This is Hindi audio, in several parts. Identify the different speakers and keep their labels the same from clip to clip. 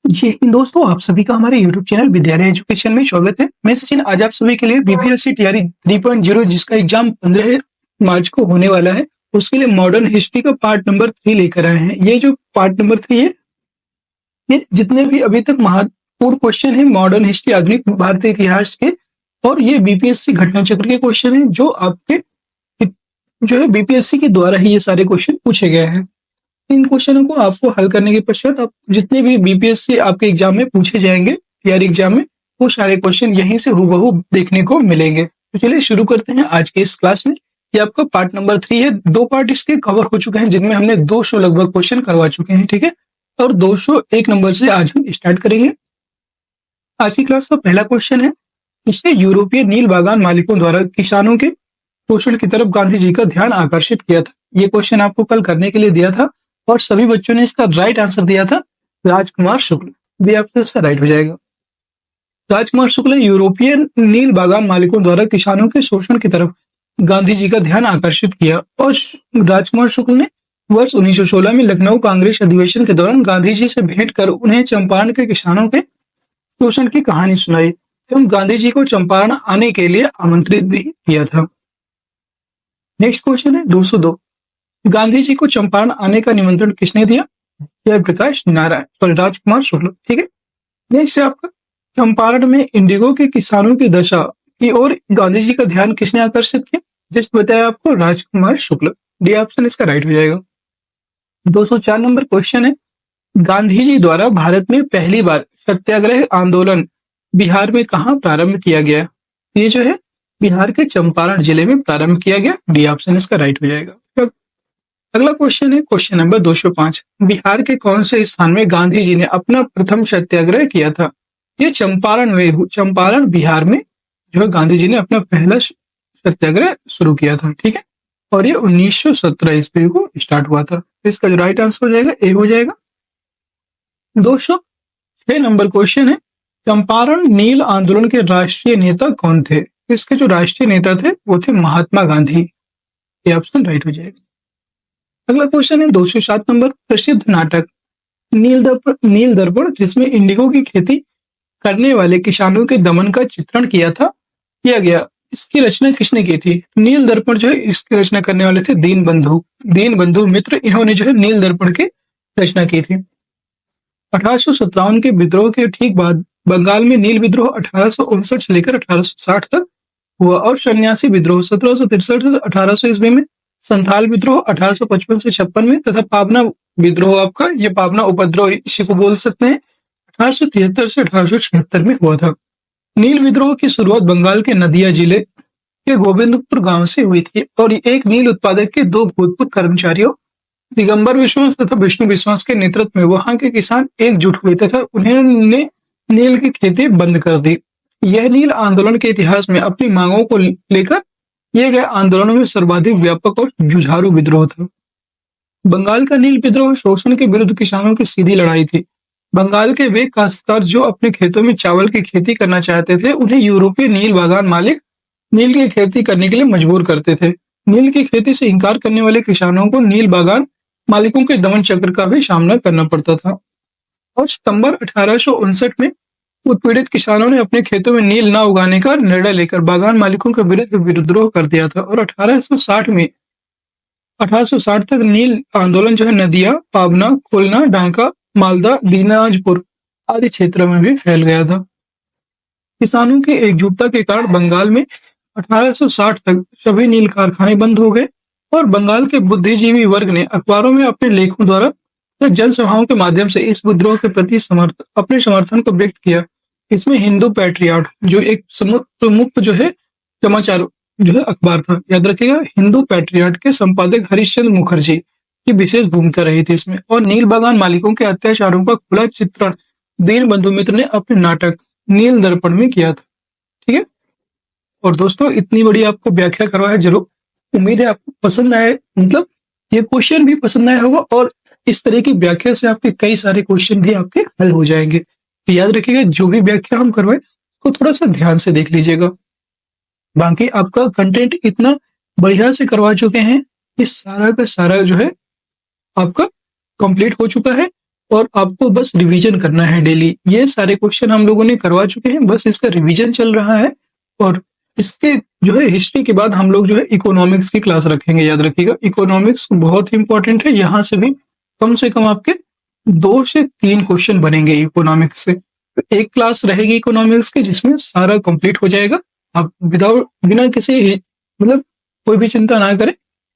Speaker 1: जी दोस्तों, आप सभी का हमारे YouTube चैनल विद्यालय एजुकेशन में स्वागत है। मैं सचिन आज आप सभी के लिए बीपीएससी तैयारी 3.0 जिसका एग्जाम 15 मार्च को होने वाला है, उसके लिए मॉडर्न हिस्ट्री का पार्ट नंबर 3 लेकर आए हैं। ये जो पार्ट नंबर 3 है, ये जितने भी अभी तक महत्वपूर्ण क्वेश्चन है मॉडर्न हिस्ट्री आधुनिक भारतीय इतिहास के, और ये बीपीएससी घटना चक्र के क्वेश्चन है जो आपके जो है बीपीएससी के द्वारा ही ये सारे क्वेश्चन पूछे गए हैं। इन क्वेश्चनों को आपको हल करने के पश्चात आप जितने भी बीपीएससी आपके एग्जाम में पूछे जाएंगे तैयारी एग्जाम में, वो सारे क्वेश्चन यहीं से हूबहू देखने को मिलेंगे। तो चलिए शुरू करते हैं आज के इस क्लास में। ये आपका पार्ट नंबर 3 है। 2 पार्ट इसके कवर हो चुके हैं जिनमें हमने 200 लगभग क्वेश्चन करवा चुके हैं, ठीक है। और 201 नंबर से आज हम स्टार्ट करेंगे। आज की क्लास का पहला क्वेश्चन है, इसने यूरोपीय नील बागान मालिकों द्वारा किसानों के शोषण की तरफ गांधी जी का ध्यान आकर्षित किया था। ये क्वेश्चन आपको कल करने के लिए दिया था और सभी बच्चों ने इसका राइट आंसर दिया था राजकुमार शुक्ल। भी आपसे इसका राइट हो जाएगा। राजकुमार शुक्ल यूरोपीय नील बागान मालिकों द्वारा किसानों के शोषण की तरफ गांधी जी का ध्यान आकर्षित किया, और राजकुमार शुक्ल ने वर्ष 1916 में लखनऊ कांग्रेस अधिवेशन के दौरान गांधी जी से भेंट कर उन्हें चंपारण के किसानों के शोषण की कहानी सुनाई एवं गांधी जी को चंपारण आने के लिए आमंत्रित भी किया था। नेक्स्ट क्वेश्चन है 202। गांधी जी को चंपारण आने का निमंत्रण किसने दिया? जयप्रकाश नारायण, सॉरी राजकुमार शुक्ल, ठीक है। नेक्स्ट है आपका, चंपारण में इंडिगो के किसानों की दशा की ओर गांधी जी का ध्यान किसने आकर्षित किया? जस्ट बताया आपको राजकुमार शुक्ल। डी ऑप्शन इसका राइट हो जाएगा। 204 नंबर क्वेश्चन है, गांधी जी द्वारा भारत में पहली बार सत्याग्रह आंदोलन बिहार में कहाँ प्रारंभ किया गया? ये जो है बिहार के चंपारण जिले में प्रारंभ किया गया। डी ऑप्शन इसका राइट हो जाएगा। अगला क्वेश्चन है क्वेश्चन नंबर 205। बिहार के कौन से स्थान में गांधी जी ने अपना प्रथम सत्याग्रह किया था? ये चंपारण बिहार में जो है गांधी जी ने अपना पहला सत्याग्रह शुरू किया था, ठीक है। और ये 1917 ईस्वी को स्टार्ट हुआ था। इसका जो राइट आंसर हो जाएगा ए हो जाएगा। 206 नंबर क्वेश्चन है, चंपारण नील आंदोलन के राष्ट्रीय नेता कौन थे? इसके जो राष्ट्रीय नेता थे वो थे महात्मा गांधी। ये ऑप्शन राइट हो जाएगा। अगला क्वेश्चन है 207 नंबर, प्रसिद्ध नाटक नील दर्पण जिसमें इंडिगो की खेती करने वाले किसानों के दमन का चित्रण किया गया, इसकी रचना किसने की थी? नील दर्पण जो है इसकी रचना करने वाले थे दीनबंधु मित्र। इन्होंने जो है नील दर्पण की रचना की थी। 1857 के विद्रोह के ठीक बाद बंगाल में नील विद्रोह 1859 से लेकर 1860 तक हुआ, और सन्यासी विद्रोह 1763 से 1800 ईस्वी में, संथाल विद्रोह 1855 से 56 में, तथा पाबना विद्रोह आपका ये पाबना उपद्रव इसी को बोल सकते हैं 1873 से 1876 में हुआ था। नील विद्रोह की शुरुआत बंगाल के नदिया जिले के गोविंदपुर गांव से हुई थी, और एक नील उत्पादक के 2 भूतपूर्व कर्मचारियों दिगंबर विश्वास तथा विष्णु विश्वास के नेतृत्व में वहां के किसान एकजुट हुए तथा उन्होंने नील की खेती बंद कर दी। यह नील आंदोलन के इतिहास में अपनी मांगों को लेकर किए गए आंदोलनों में सर्वाधिक व्यापक और जुझारू विद्रोह था। बंगाल का नील विद्रोह शोषण के विरुद्ध किसानों की सीधी लड़ाई थी। बंगाल के वे काश्तकार जो अपने खेतों में चावल की खेती करना चाहते थे, उन्हें यूरोपीय नील बागान मालिक नील की खेती करने के लिए मजबूर करते थे। नील की खेती से इंकार करने वाले किसानों को नील बागान मालिकों के दमन चक्र का भी सामना करना पड़ता था। और सितंबर 1859 में उत्पीड़ित किसानों ने अपने खेतों में नील न उगाने का निर्णय लेकर बागान मालिकों के विरुद्ध विद्रोह कर दिया था, और 1860 तक नील आंदोलन जो है नदिया, पाबना, खुलना, ढाका, मालदा, दीनाजपुर आदि क्षेत्रों में भी फैल गया था। किसानों की एकजुटता के कारण बंगाल में 1860 तक सभी नील कारखाने बंद हो गए, और बंगाल के बुद्धिजीवी वर्ग ने अखबारों में अपने लेखों द्वारा या जनसभाओं के माध्यम से इस विद्रोह के प्रति अपने समर्थन को व्यक्त किया। इसमें हिंदू पैट्रियट जो एक प्रमुख जो है समाचार जो है अखबार था, याद रखिएगा, हिंदू पैट्रियट के संपादक हरिश्चंद्र मुखर्जी की विशेष भूमिका रही थी इसमें। और नील बागान मालिकों के अत्याचारों का खुला चित्रण दीनबंधु मित्र ने अपने नाटक नील दर्पण में किया था, ठीक है। और दोस्तों इतनी बड़ी आपको व्याख्या करवाया, जरूर उम्मीद है आपको पसंद आए, मतलब ये क्वेश्चन भी पसंद आया होगा, और इस तरह की व्याख्या से आपके कई सारे क्वेश्चन भी आपके हल हो जाएंगे। तो याद रखिएगा, जो भी व्याख्या हम करवाए उसको थोड़ा सा ध्यान से देख लीजिएगा। बाकी आपका कंटेंट इतना बढ़िया से करवा चुके हैं, इस सारा का सारा जो है आपका कंप्लीट हो चुका है। और आपको बस रिवीजन करना है डेली। ये सारे क्वेश्चन हम लोगों ने करवा चुके हैं, बस इसका रिवीजन चल रहा है। और इसके जो है हिस्ट्री के बाद हम लोग जो है इकोनॉमिक्स की क्लास रखेंगे। याद रखिएगा, इकोनॉमिक्स बहुत ही इंपॉर्टेंट है। यहाँ से भी कम से कम आपके 2 से 3 क्वेश्चन बनेंगे इकोनॉमिक्स से। तो एक क्लास रहेगी इकोनॉमिक्स की जिसमें सारा कंप्लीट हो जाएगा। आप बिना किसी मतलब कोई भी चिंता ना करें,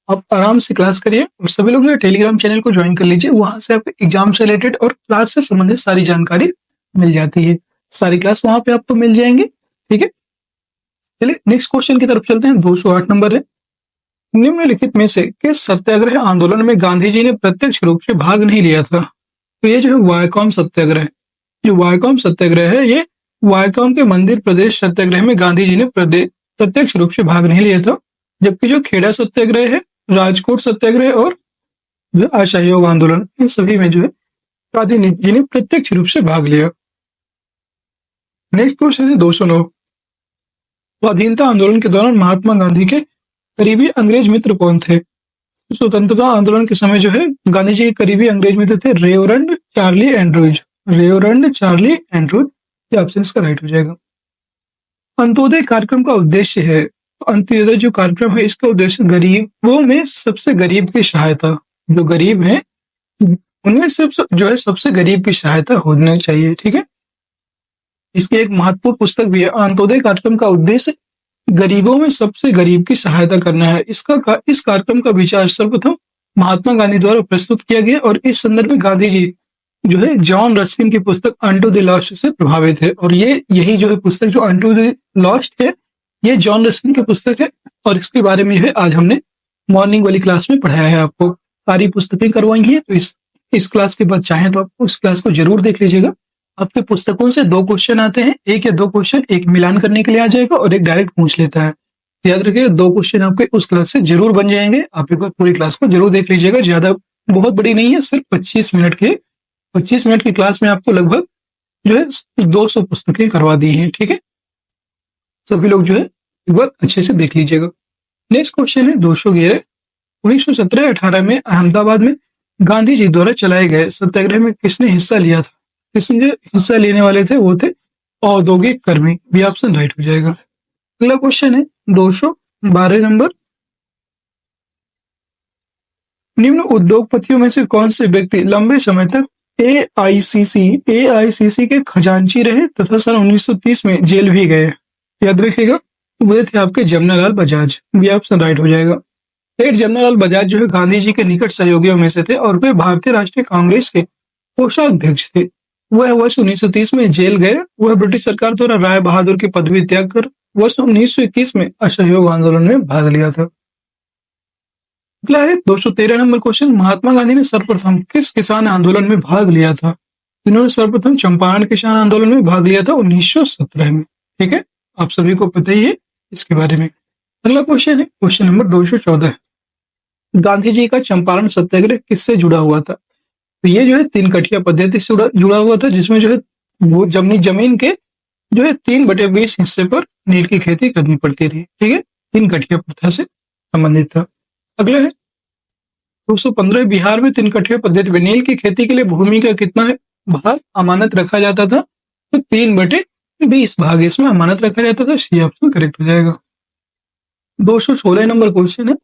Speaker 1: आप आराम से क्लास करिए। और सभी लोग जो है टेलीग्राम चैनल को ज्वाइन कर लीजिए, वहां से आपको एग्जाम से रिलेटेड और क्लास से संबंधित सारी जानकारी मिल जाती है। सारी क्लास वहां पे आपको मिल जाएंगे। ठीक है, चलिए नेक्स्ट क्वेश्चन की तरफ चलते हैं। 208 नंबर है, निम्नलिखित में से किस सत्याग्रह आंदोलन में गांधी जी ने प्रत्यक्ष रूप से भाग नहीं लिया था? तो ये जो है वायकॉम सत्याग्रह है। जो वायकॉम सत्याग्रह है, ये वायकॉम के मंदिर प्रदेश सत्याग्रह में गांधी जी ने प्रत्यक्ष रूप से भाग नहीं लिया था। जबकि जो खेड़ा सत्याग्रह है, राजकोट सत्याग्रह और जो असहयोग आंदोलन, इन सभी में जो है गांधी जी ने प्रत्यक्ष रूप से भाग लिया। नेक्स्ट क्वेश्चन है 209, स्वाधीनता आंदोलन के दौरान महात्मा गांधी के करीबी अंग्रेज मित्र कौन थे? स्वतंत्रता आंदोलन के समय जो है गांधी जी के करीबी अंग्रेज मित्र थे reverend Charlie Andrews. Reverend Charlie Andrews, ये ऑप्शन इसका राइट हो जाएगा। अंत्योदय कार्यक्रम का उद्देश्य है, अंत्योदय जो कार्यक्रम है इसका उद्देश्य गरीबों में सबसे गरीब की सहायता, जो गरीब है उनमें जो है सबसे गरीब की सहायता होनी चाहिए। ठीक है, इसकी एक महत्वपूर्ण पुस्तक भी है। अंत्योदय कार्यक्रम का उद्देश्य गरीबों में सबसे गरीब की सहायता करना है। इस कार्यक्रम का विचार सर्वप्रथम महात्मा गांधी द्वारा प्रस्तुत किया गया और इस संदर्भ में गांधी जी जो है जॉन रस्किन की पुस्तक अनटू द लॉस्ट से प्रभावित है। और यही जो है पुस्तक जो अनटू द लॉस्ट है, ये जॉन रस्किन की पुस्तक है। और इसके बारे में जो है आज हमने मॉर्निंग वाली क्लास में पढ़ाया है। आपको सारी पुस्तकें करवाई हैं, तो इस क्लास के बाद चाहें तो आप उस क्लास को जरूर देख लीजिएगा। आपके पुस्तकों से 2 क्वेश्चन आते हैं, 1 या 2 क्वेश्चन, एक मिलान करने के लिए आ जाएगा और एक डायरेक्ट पूछ लेता है। याद रखिएगा 2 क्वेश्चन आपके उस क्लास से जरूर बन जाएंगे। आप एक बार पूरी क्लास को जरूर देख लीजिएगा। ज्यादा बहुत बड़ी नहीं है, सिर्फ 25 मिनट की क्लास में आपको लगभग जो है 200 पुस्तकें करवा दी हैं। ठीक है, सभी लोग जो है एक बार अच्छे से देख लीजिएगा। नेक्स्ट क्वेश्चन है 211, 1917-18 में अहमदाबाद में गांधी जी द्वारा चलाए गए सत्याग्रह में किसने हिस्सा लिया था? इसमें जो हिस्सा लेने वाले थे वो थे औद्योगिक कर्मी। भी ऑप्शन राइट हो जाएगा। अगला क्वेश्चन है 212 नंबर, निम्न उद्योगपतियों में से कौन से व्यक्ति लंबे समय तक एआईसीसी के खजांची रहे तथा सन 1930 में जेल भी गए? याद रखिएगा, वे थे आपके जमनालाल बजाज। भी ऑप्शन राइट हो जाएगा। सेठ जमनालाल बजाज जो है गांधी जी के निकट सहयोगियों में से थे और वे भारतीय राष्ट्रीय कांग्रेस के कोषाध्यक्ष थे। वह वर्ष 1930 में जेल गए। वह ब्रिटिश सरकार द्वारा राय बहादुर की पदवी त्याग कर वर्ष 1921 में असहयोग आंदोलन में भाग लिया था। अगला है 213 नंबर क्वेश्चन, महात्मा गांधी ने सर्वप्रथम किस किसान आंदोलन में भाग लिया था? इन्होंने सर्वप्रथम चंपारण किसान आंदोलन में भाग लिया था 1917 में। ठीक है, आप सभी को पता ही है इसके बारे में। अगला क्वेश्चन है क्वेश्चन नंबर 214, गांधी जी का चंपारण सत्याग्रह किससे जुड़ा हुआ था? तो ये जो है 3 कठिया पद्धति से जुड़ा हुआ था, जिसमें जो है वो जमीन के जो है 3/20 हिस्से पर नील की खेती करनी पड़ती थी। ठीक है, 3 कठिया प्रथा से संबंधित था। अगला है 215, बिहार में 3 कठिया पद्धति में नील की खेती के लिए भूमि का कितना भाग अमानत रखा जाता था? तो 3/20 भाग इसमें अमानत रखा जाता था। सी ऑप्शन करेक्ट हो जाएगा। 216 नंबर क्वेश्चन है,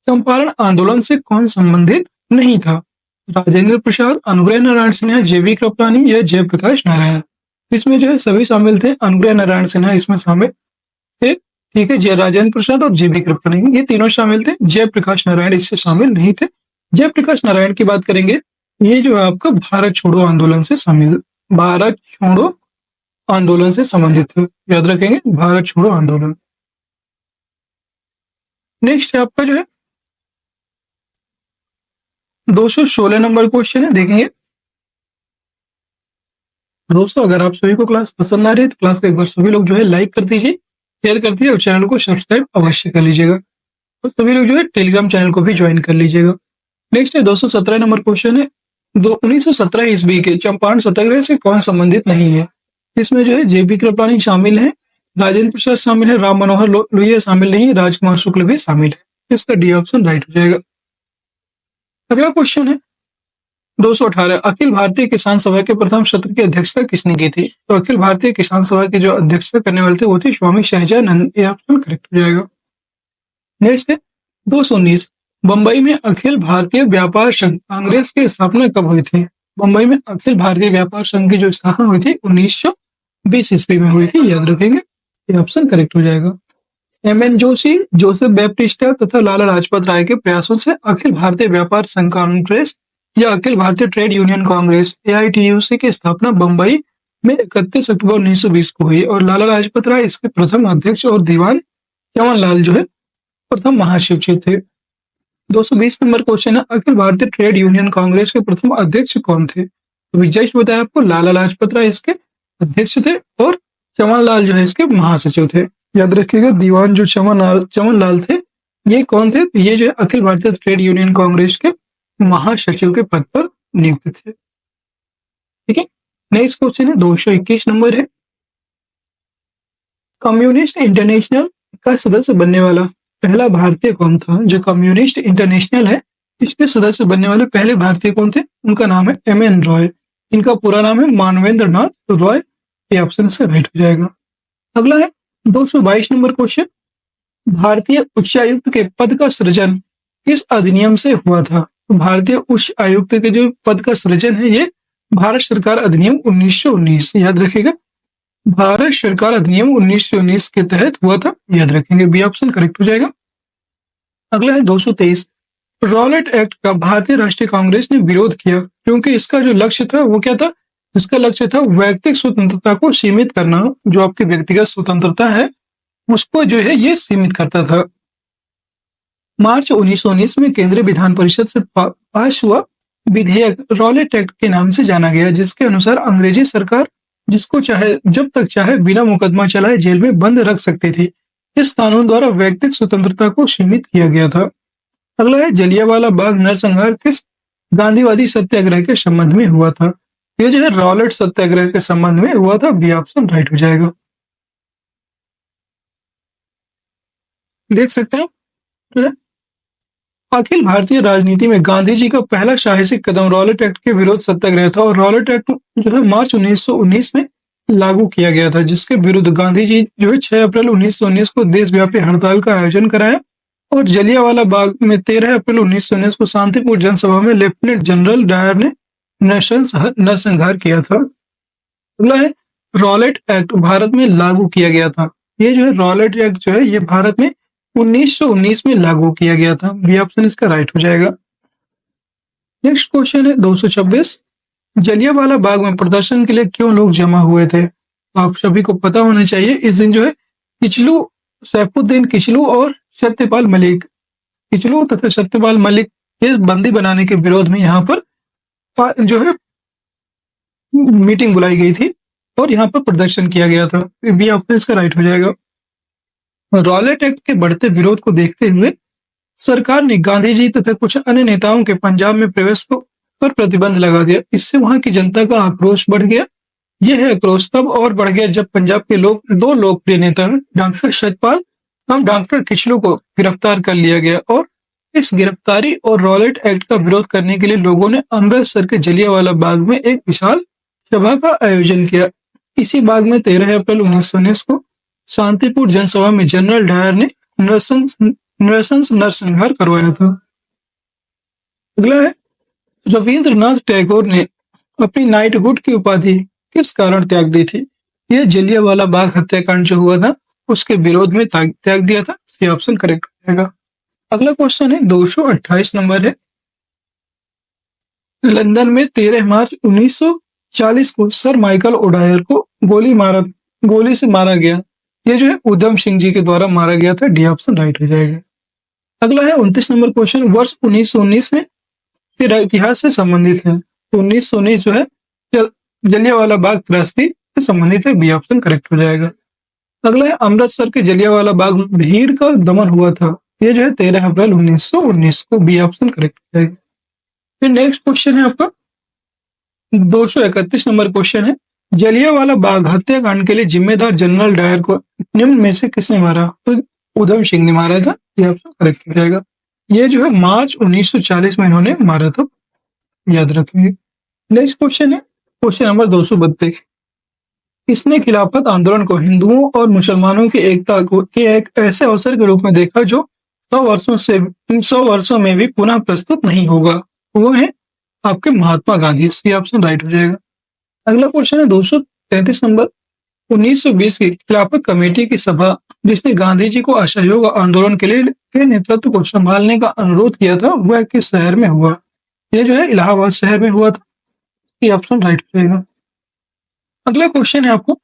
Speaker 1: चंपारण आंदोलन से कौन संबंधित नहीं था? राजेंद्र प्रसाद, अनुग्रह नारायण सिन्हा, जेबी कृपलानी या जयप्रकाश नारायण? इसमें जो है सभी शामिल थे। अनुग्रह नारायण सिन्हा इसमें शामिल थे। ठीक है, जय राजेंद्र प्रसाद और जेबी कृपलानी ये तीनों शामिल थे। जयप्रकाश नारायण इससे शामिल नहीं थे। जयप्रकाश नारायण की बात करेंगे, ये जो है आपका भारत छोड़ो आंदोलन से संबंधित थे। याद रखेंगे, भारत छोड़ो आंदोलन। नेक्स्ट है आपका जो है 216 नंबर क्वेश्चन है, देखेंगे। दोस्तों, अगर आप सभी को क्लास पसंद आ रही है तो क्लास को एक बार सभी लोग जो है लाइक कर दीजिए, शेयर कर दीजिए और चैनल को सब्सक्राइब अवश्य कर लीजिएगा। तो सभी लोग जो है टेलीग्राम चैनल को भी ज्वाइन कर लीजिएगा। नेक्स्ट है 217 नंबर क्वेश्चन है, 1917 ईस्वी के चंपारण सत्याग्रह से कौन संबंधित नहीं है? इसमें जो है जेबी कृपलानी शामिल है, राजेंद्र प्रसाद शामिल है, राम मनोहर लोहिया शामिल नहीं, राजकुमार शुक्ल भी शामिल है। इसका डी ऑप्शन राइट हो जाएगा। अगला क्वेश्चन है 218 अखिल भारतीय किसान सभा के प्रथम सत्र की अध्यक्षता किसने की थी? तो अखिल भारतीय किसान सभा की जो अध्यक्षता करने वाले थे वो थे स्वामी शहजानंद। ये ऑप्शन करेक्ट हो जाएगा। नेक्स्ट है 219 बम्बई में अखिल भारतीय व्यापार संघ कांग्रेस की स्थापना कब हुई थी? बम्बई में अखिल भारतीय व्यापार संघ की जो स्थापना हुई थी 1920 ईस्वी में हुई थी, याद रखेंगे। ये ऑप्शन करेक्ट हो जाएगा। एम.एन. जोशी, जोसेफ बैप्टिस्टा तथा लाला लाजपत राय के प्रयासों से अखिल भारतीय व्यापार संघ कांग्रेस या Akhil Bharatiya trade union Congress AITUC की स्थापना बम्बई में 31 अक्टूबर 1920 को हुई और लाला लाजपत राय इसके प्रथम अध्यक्ष और दीवान चमन लाल जो है प्रथम महासचिव थे। 220 नंबर क्वेश्चन है अखिल भारतीय ट्रेड यूनियन कांग्रेस के प्रथम अध्यक्ष कौन थे? तो जस्ट बताया आपको, लाला लाजपत राय इसके अध्यक्ष थे और चमन लाल जो है इसके महासचिव थे। याद रखिएगा, दीवान जो चमन लाल थे ये कौन थे? तो ये जो है अखिल भारतीय ट्रेड यूनियन कांग्रेस के महासचिव के पद पर नियुक्त थे। ठीक है, नेक्स्ट क्वेश्चन है 221 नंबर है कम्युनिस्ट इंटरनेशनल का सदस्य बनने वाला पहला भारतीय कौन था? जो कम्युनिस्ट इंटरनेशनल है इसके सदस्य बनने वाले पहले भारतीय कौन थे? उनका नाम है M.N. रॉय। इनका पूरा नाम है मानवेंद्र नाथ रॉय। ये ऑप्शन से राइट हो जाएगा। अगला है 222 नंबर क्वेश्चन भारतीय उच्चायुक्त के पद का सृजन किस अधिनियम से हुआ था? तो भारतीय उच्च आयुक्त के जो पद का सृजन है ये भारत सरकार अधिनियम 1919, याद रखिएगा, भारत सरकार अधिनियम 1919 के तहत हुआ था, याद रखेंगे। बी ऑप्शन करेक्ट हो जाएगा। अगला है 223 रॉलेट एक्ट का भारतीय राष्ट्रीय कांग्रेस ने विरोध किया क्योंकि इसका जो लक्ष्य था वो क्या था? इसका लक्ष्य था व्यक्तिगत स्वतंत्रता को सीमित करना। जो आपकी व्यक्तिगत स्वतंत्रता है उसको जो है ये सीमित करता था। मार्च 1919 में केंद्रीय विधान परिषद से पास हुआ विधेयक रॉलेट एक्ट के नाम से जाना गया, जिसके अनुसार अंग्रेजी सरकार जिसको चाहे जब तक चाहे बिना मुकदमा चलाए जेल में बंद रख सकती थी। इस कानून द्वारा व्यक्तिगत स्वतंत्रता को सीमित किया गया था। अगला है जलियांवाला बाग नरसंहार किस गांधीवादी सत्याग्रह के संबंध में हुआ था? ये जो है रॉलेट सत्याग्रह के संबंध में हुआ था। बी ऑप्शन राइट हो जाएगा। देख सकते हैं अखिल भारतीय राजनीति में गांधी जी का पहला साहसिक कदम रॉलेट एक्ट के विरोध सत्याग्रह था और रॉलेट एक्ट जो है मार्च 1919 में लागू किया गया था, जिसके विरुद्ध गांधी जी जो है 6 अप्रैल 1919 को देशव्यापी हड़ताल का आयोजन कराया और जलियांवाला बाग में 13 अप्रैल 1919 को शांतिपूर्ण जनसभा में लेफ्टिनेंट जनरल डायर ने नरसंहार किया था। अगला है रॉलेट एक्ट भारत में लागू किया गया था। ये जो है रॉलेट एक्ट जो है ये भारत में 1919 में लागू किया गया था। बी ऑप्शन इसका राइट हो जाएगा। नेक्स्ट क्वेश्चन है 226 जलियांवाला बाग में प्रदर्शन के लिए क्यों लोग जमा हुए थे? तो आप सभी को पता होना चाहिए इस दिन जो है किचलू सैफुद्दीन किचलू और सत्यपाल मलिक किचलू तथा सत्यपाल मलिक के बंदी बनाने के विरोध में यहाँ पर जो है मीटिंग बुलाई गई थी और यहाँ पर प्रदर्शन किया गया था। बी ऑप्शन इसका राइट हो जाएगा। रॉलेट एक्ट के बढ़ते विरोध को देखते हुए सरकार ने गांधी जी तथा कुछ अन्य नेताओं के पंजाब में प्रवेश पर प्रतिबंध लगा दिया। इससे वहां की जनता का आक्रोश बढ़ गया। यह आक्रोश तब और बढ़ गया जब पंजाब के दो लोकप्रिय नेता डॉक्टर सतपाल और डॉक्टर किचलू को गिरफ्तार कर लिया गया और इस गिरफ्तारी और रॉलेट एक्ट का विरोध करने के लिए लोगों ने अमृतसर के जलियांवाला बाग में एक विशाल सभा का आयोजन किया। इसी बाग में 13 अप्रैल 1919 को शांतिपूर्ण जनसभा में जनरल डायर ने नरसंहार करवाया था। अगला है रविंद्रनाथ टैगोर ने अपनी नाइटहुड की उपाधि किस कारण त्याग दी थी? यह जलियांवाला बाग हत्याकांड जो हुआ था उसके विरोध में त्याग दिया था। ये ऑप्शन करेक्ट हो जाएगा। अगला क्वेश्चन है 228 नंबर है लंदन में 13 मार्च 1940 को सर माइकल ओडायर को गोली से मारा गया। ये जो है उधम सिंह जी के द्वारा मारा गया था। डी ऑप्शन राइट हो जाएगा। अगला है 29 नंबर क्वेश्चन वर्ष 1919 में तेरा इतिहास से संबंधित है। तो 1919 जो है जलियांवाला बाग त्रासदी से संबंधित है। बी ऑप्शन करेक्ट हो जाएगा। अगला है अमृतसर के जलियांवाला बाग में भीड़ का दमन हुआ था। ये जो है 13 अप्रैल 1919 को। बी ऑप्शन करेक्ट हो जाएगा। फिर नेक्स्ट क्वेश्चन है आपका 231 नंबर क्वेश्चन है जलियांवाला बाग हत्याकांड के लिए जिम्मेदार जनरल डायर को निम्न में से किसने मारा? तो उधम सिंह ने मारा था। ये ऑप्शन करेक्ट हो जाएगा। ये जो है मार्च 1940 में इन्होंने मारा था। याद रखिए। नेक्स्ट क्वेश्चन है क्वेश्चन नंबर 232। इसने खिलाफत आंदोलन को हिंदुओं और मुसलमानों की एकता के एक ऐसे अवसर के रूप में देखा जो 100 वर्षों में भी पुनः प्रस्तुत नहीं होगा। वो है आपके महात्मा गांधी। सी ऑप्शन राइट हो जाएगा। अगला क्वेश्चन है 233 नंबर। 1920 की खिलाफत कमेटी की सभा जिसने गांधी जी को असहयोग आंदोलन के नेतृत्व को संभालने का अनुरोध किया था वह किस शहर में हुआ? ये जो है इलाहाबाद शहर में हुआ था। ये ऑप्शन राइट हो जाएगा। अगला क्वेश्चन है आपको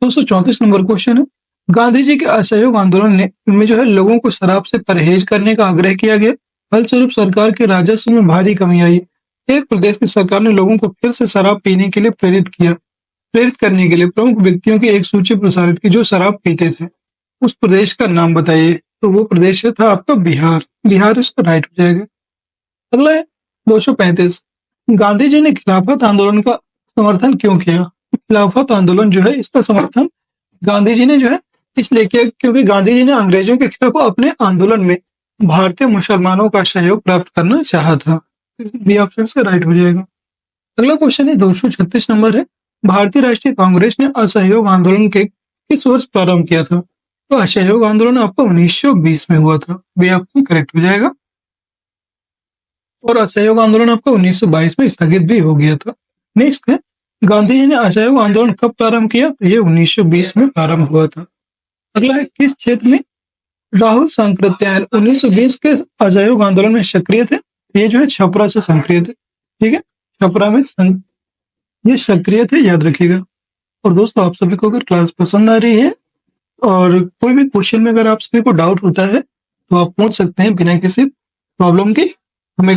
Speaker 1: 234 नंबर क्वेश्चन है। गांधी जी के असहयोग आंदोलन में जो है लोगों को शराब से परहेज करने का आग्रह किया गया। फलस्वरूप सरकार के राजस्व में भारी कमी आई। एक प्रदेश की सरकार ने लोगों को फिर से शराब पीने के लिए प्रेरित करने के लिए प्रमुख व्यक्तियों की एक सूची प्रसारित की जो शराब पीते थे। उस प्रदेश का नाम बताइए। तो वो प्रदेश था आपका बिहार। बिहार इसका राइट हो जाएगा। अगला है 235। गांधी जी ने खिलाफत आंदोलन का समर्थन क्यों किया? खिलाफत आंदोलन जो है इसका समर्थन गांधी जी ने जो है इसलिए किया क्योंकि गांधी जी ने अंग्रेजों के खिलाफ अपने आंदोलन में भारतीय मुसलमानों का सहयोग प्राप्त करना चाहा था। बी ऑप्शन से राइट हो जाएगा। अगला क्वेश्चन है 236 नंबर है। भारतीय राष्ट्रीय कांग्रेस ने असहयोग आंदोलन के किस वर्ष प्रारंभ किया था? तो असहयोग आंदोलन आपको 1920 में हुआ था। बी ऑप्शन करेक्ट हो जाएगा। और असहयोग आंदोलन आपका 1922 में स्थगित भी हो गया था। नेक्स्ट है गांधी जी ने असहयोग आंदोलन कब प्रारंभ किया? तो ये 1920 में प्रारंभ हुआ था। अगला है किस क्षेत्र में राहुल सांकृत्यायन 1920 के असहयोग आंदोलन में सक्रिय थे? ये जो है छपरा से सक्रिय थे। ठीक है, छपरा में ये सक्रिय थे, याद रखिएगा। और दोस्तों आप सभी को अगर क्लास पसंद आ रही है और कोई भी क्वेश्चन में अगर आप सभी को डाउट होता है तो आप पूछ सकते हैं बिना किसी प्रॉब्लम के। हमें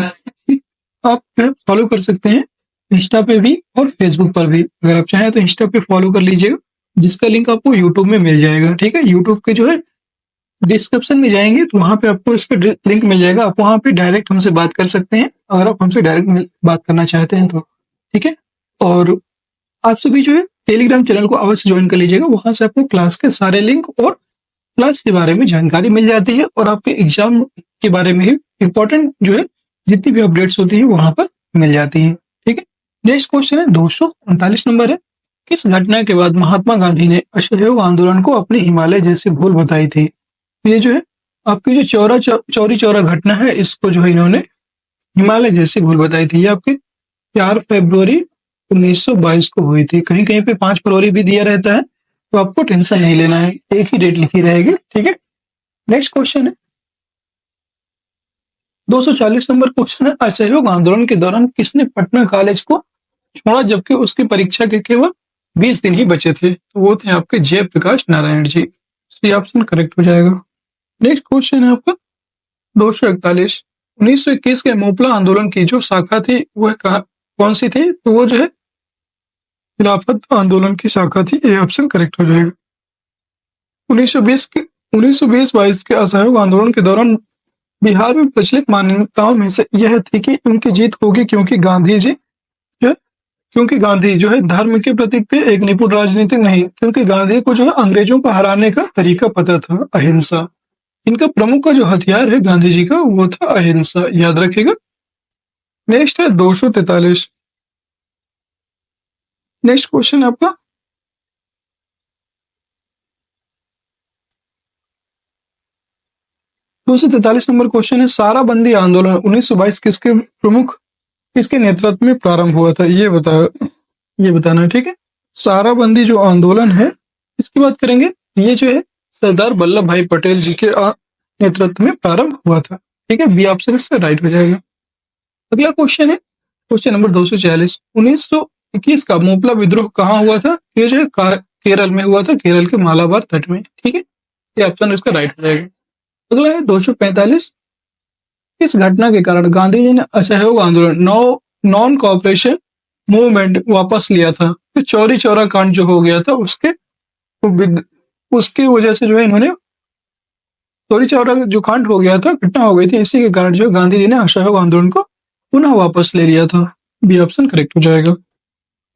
Speaker 1: आप फॉलो कर सकते हैं इंस्टा पे भी और फेसबुक पर भी। अगर आप चाहें तो इंस्टा पे फॉलो कर लीजिएगा जिसका लिंक आपको यूट्यूब में मिल जाएगा। ठीक है, यूट्यूब के जो है डिस्क्रिप्शन में जाएंगे तो वहां पे आपको इसका लिंक मिल जाएगा। आप वहां पे डायरेक्ट हमसे बात कर सकते हैं अगर आप हमसे डायरेक्ट बात करना चाहते हैं तो। ठीक है, और आप सभी जो है टेलीग्राम चैनल को अवश्य ज्वाइन कर लीजिएगा। वहां से आपको क्लास के सारे लिंक और क्लास के बारे में जानकारी मिल जाती है और आपके एग्जाम के बारे में ही इंपॉर्टेंट जो है जितनी भी अपडेट्स होती है वहां पर मिल जाती है। ठीक है, नेक्स्ट क्वेश्चन है 239 नंबर है। किस घटना के बाद महात्मा गांधी ने असहयोग आंदोलन को अपनी हिमालय जैसी भूल बताई थी? ये जो है आपकी जो चौरी चौरा घटना है इसको जो है इन्होंने हिमालय जैसी भूल बताई थी। ये आपके 4 फरवरी 1922 को हुई थी। कहीं कहीं पे 5 फरवरी भी दिया रहता है तो आपको टेंशन नहीं लेना है, एक ही डेट लिखी रहेगी। ठीक है, नेक्स्ट क्वेश्चन है 240 नंबर क्वेश्चन है। असहयोग आंदोलन के दौरान किसने पटना कॉलेज को छोड़ा जबकि उसकी परीक्षा के केवल 20 दिन ही बचे थे? तो वो थे आपके Jayaprakash Narayan ji. C option correct हो जाएगा। नेक्स्ट क्वेश्चन है आपका 241। 1921 के मोपला आंदोलन की जो शाखा थी वह कौन सी थी? तो वो जो है खिलाफत आंदोलन की शाखा थी। ये ऑप्शन करेक्ट हो जाएगा। 1920-22 के असहयोग आंदोलन के दौरान बिहार में प्रचलित मान्यताओं में से यह थी कि उनकी जीत होगी क्योंकि गांधी जो है धर्म के प्रतीक थे, एक निपुण राजनीतिक नहीं। क्योंकि गांधी को जो है अंग्रेजों को हराने का तरीका पता था, अहिंसा। इनका प्रमुख का जो हथियार है गांधी जी का वो था अहिंसा, याद रखिएगा। नेक्स्ट है 243। नेक्स्ट क्वेश्चन है आपका 243 नंबर क्वेश्चन है। साराबंदी आंदोलन 1922 किसके नेतृत्व में प्रारंभ हुआ था? ये बताना है। ठीक है, साराबंदी जो आंदोलन है इसकी बात करेंगे। ये जो है सरदार वल्लभ भाई पटेल जी के नेतृत्व में प्रारंभ हुआ था। ठीक है, बी ऑप्शन से राइट हो जाएगा। अगला क्वेश्चन है क्वेश्चन नंबर 246। 1921 का मोपला विद्रोह कहाँ हुआ था? ये जो है केरल में हुआ था, केरल के मालाबार तट में। ठीक है, ये ऑप्शन इसका राइट हो जाएगा। अगला है 245। इस घटना के कारण गांधी जी ने असहयोग आंदोलन नॉन कोऑपरेशन मूवमेंट वापस लिया था। तो चौरी चौरा कांड जो हो गया था उसके वजह से जो है इन्होंने चौरी चौरा जो कांड हो गया था, घटना हो गई थी, इसी के कारण जो गांधी जी ने असहयोग आंदोलन को पुनः वापस ले लिया था। बी ऑप्शन करेक्ट हो जाएगा।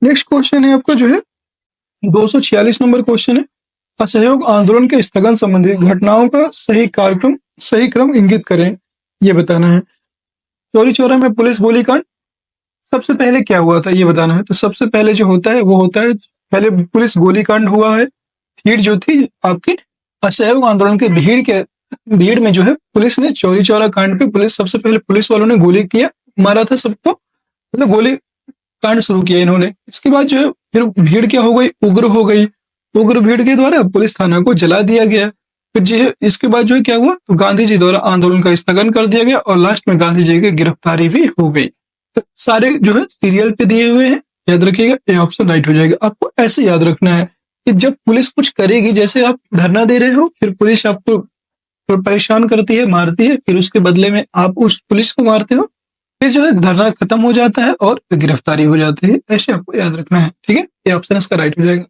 Speaker 1: नेक्स्ट क्वेश्चन है आपका जो है 246 नंबर क्वेश्चन है। असहयोग आंदोलन के स्थगन संबंधी घटनाओं का सही क्रम इंगित करें, ये बताना है। चौरी चौरा में पुलिस गोलीकांड सबसे पहले क्या हुआ था ये बताना है। तो सबसे पहले जो होता है वो होता है पहले पुलिस गोलीकांड हुआ है। भीड़ जो थी आपकी असहयोग आंदोलन के भीड़ में जो है पुलिस ने चौरी चौरा कांड पे पुलिस सबसे पहले पुलिस वालों ने गोली किया, मारा था सबको, मतलब गोली कांड शुरू किया इन्होंने। इसके बाद जो है फिर भीड़ क्या हो गई, उग्र हो गई। उग्र भीड़ के द्वारा पुलिस थाना को जला दिया गया। फिर जी इसके बाद जो है क्या हुआ, तो गांधी जी द्वारा आंदोलन का स्थगन कर दिया गया और लास्ट में गांधी जी की गिरफ्तारी भी हो गई। तो सारे जो है सीरियल पे दिए हुए हैं, याद रखिएगा, ये ऑप्शन राइट हो जाएगा। आपको ऐसे याद रखना है कि जब पुलिस कुछ करेगी, जैसे आप धरना दे रहे हो, फिर पुलिस आपको परेशान करती है, मारती है, फिर उसके बदले में आप उस पुलिस को मारते हो, फिर जो है धरना खत्म हो जाता है और गिरफ्तारी हो जाती है। ऐसे आपको याद रखना है, ठीक है। ये ऑप्शन इसका राइट हो जाएगा।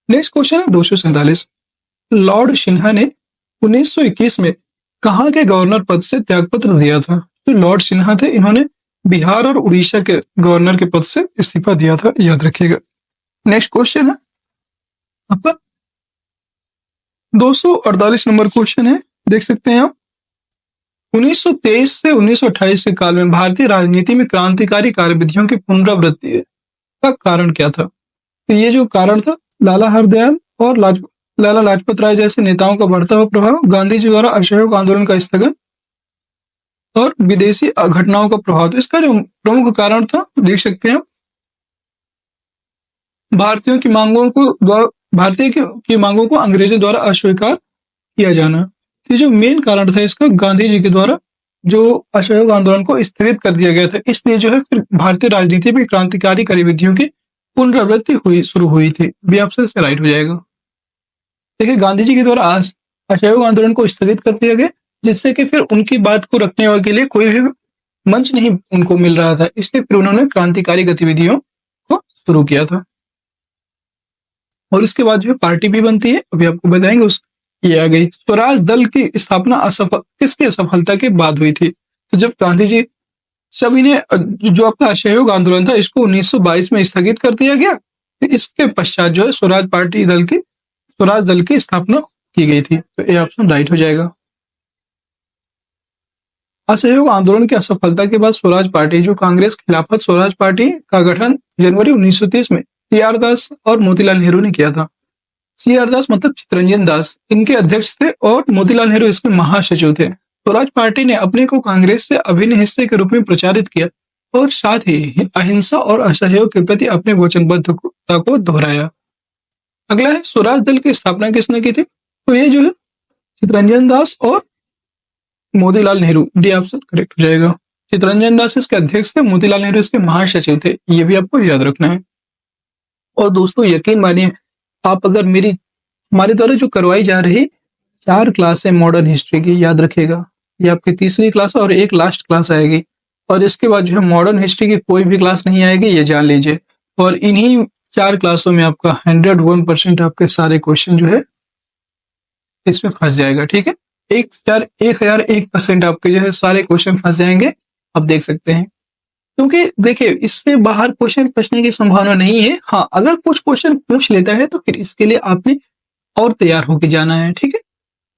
Speaker 1: नेक्स्ट क्वेश्चन है 247। लॉर्ड सिन्हा ने 1921 में कहाँ के गवर्नर पद से त्यागपत्र दिया था? तो लॉर्ड सिन्हा थे, इन्होंने बिहार और उड़ीसा के गवर्नर के पद से इस्तीफा दिया था, याद रखिएगा। नेक्स्ट क्वेश्चन है आपका 248 नंबर क्वेश्चन है, देख सकते हैं आप। 1923 से 1928 के काल में भारतीय राजनीति में क्रांतिकारी कार्यविधियों की पुनरावृत्ति का कारण क्या था? तो ये जो कारण था, लाला हरदयाल और लाला लाजपत राय जैसे नेताओं का बढ़ता हुआ प्रभाव, गांधी जी द्वारा असहयोग आंदोलन का स्थगन और विदेशी घटनाओं का प्रभाव। तो इसका जो प्रमुख कारण था, देख सकते हैं, भारतीयों की मांगों को अंग्रेजों द्वारा अस्वीकार किया जाना। तो जो मेन कारण था इसका, गांधी जी के द्वारा जो असहयोग आंदोलन को स्थगित कर दिया गया था, इसलिए जो है फिर भारतीय राजनीति में क्रांतिकारी गतिविधियों की पुनरावृत्ति शुरू हुई थी। बी ऑप्शन से राइट हो जाएगा। देखिए, गांधी जी के द्वारा असहयोग आंदोलन को स्थगित कर दिया गया, जिससे कि फिर उनकी बात को रखने के लिए कोई भी मंच नहीं उनको मिल रहा था, इसलिए फिर उन्होंने क्रांतिकारी गतिविधियों को शुरू किया था। और इसके बाद जो है पार्टी भी बनती है, अभी आपको बताएंगे। ये आ गई स्वराज दल की स्थापना किसकी असफलता के बाद हुई थी? तो जब गांधी जी सभी ने जो अपना असहयोग आंदोलन था इसको 1922 में स्थगित कर दिया गया, इसके पश्चात जो है स्वराज दल की स्थापना की गई थी। तो ये ऑप्शन राइट हो जाएगा। असहयोग आंदोलन की असफलता के बाद स्वराज पार्टी, जो कांग्रेस खिलाफत स्वराज पार्टी का गठन जनवरी 1930 में सी.आर. दास और मोतीलाल नेहरू ने किया था। सी.आर. दास मतलब चित्तरंजन दास इनके अध्यक्ष थे और मोतीलाल नेहरू इसके महासचिव थे। स्वराज पार्टी ने अपने को कांग्रेस से अभिन्न हिस्से के रूप में प्रचारित किया और साथ ही अहिंसा और असहयोग के प्रति अपने वचनबद्धता को दोहराया। अगला है स्वराज दल की स्थापना किसने की थी? तो ये जो है चित्तरंजन दास और Motilal Nehru, D option correct हो जाएगा। चित्तरंजन दास इसके अध्यक्ष थे, मोतीलाल नेहरू इसके महासचिव थे, ये भी आपको याद रखना है। और दोस्तों यकीन मानिए, आप अगर हमारे द्वारा जो करवाई जा रही 4 क्लास है मॉडर्न हिस्ट्री की, याद रखिएगा, ये आपकी तीसरी क्लास और एक लास्ट क्लास आएगी, और इसके बाद जो है मॉडर्न हिस्ट्री की कोई भी क्लास नहीं आएगी, ये जान लीजिए। और इन्हीं 4 क्लासों में आपका 101% आपके सारे क्वेश्चन जो है इसमें फंस जाएगा, ठीक है। 1001% आपके जो है सारे क्वेश्चन फंस जाएंगे, आप देख सकते हैं। क्योंकि देखिए, इससे बाहर क्वेश्चन पूछने की संभावना नहीं है। हाँ, अगर कुछ क्वेश्चन पूछ लेता है तो फिर इसके लिए आपने और तैयार होके जाना है, ठीक है।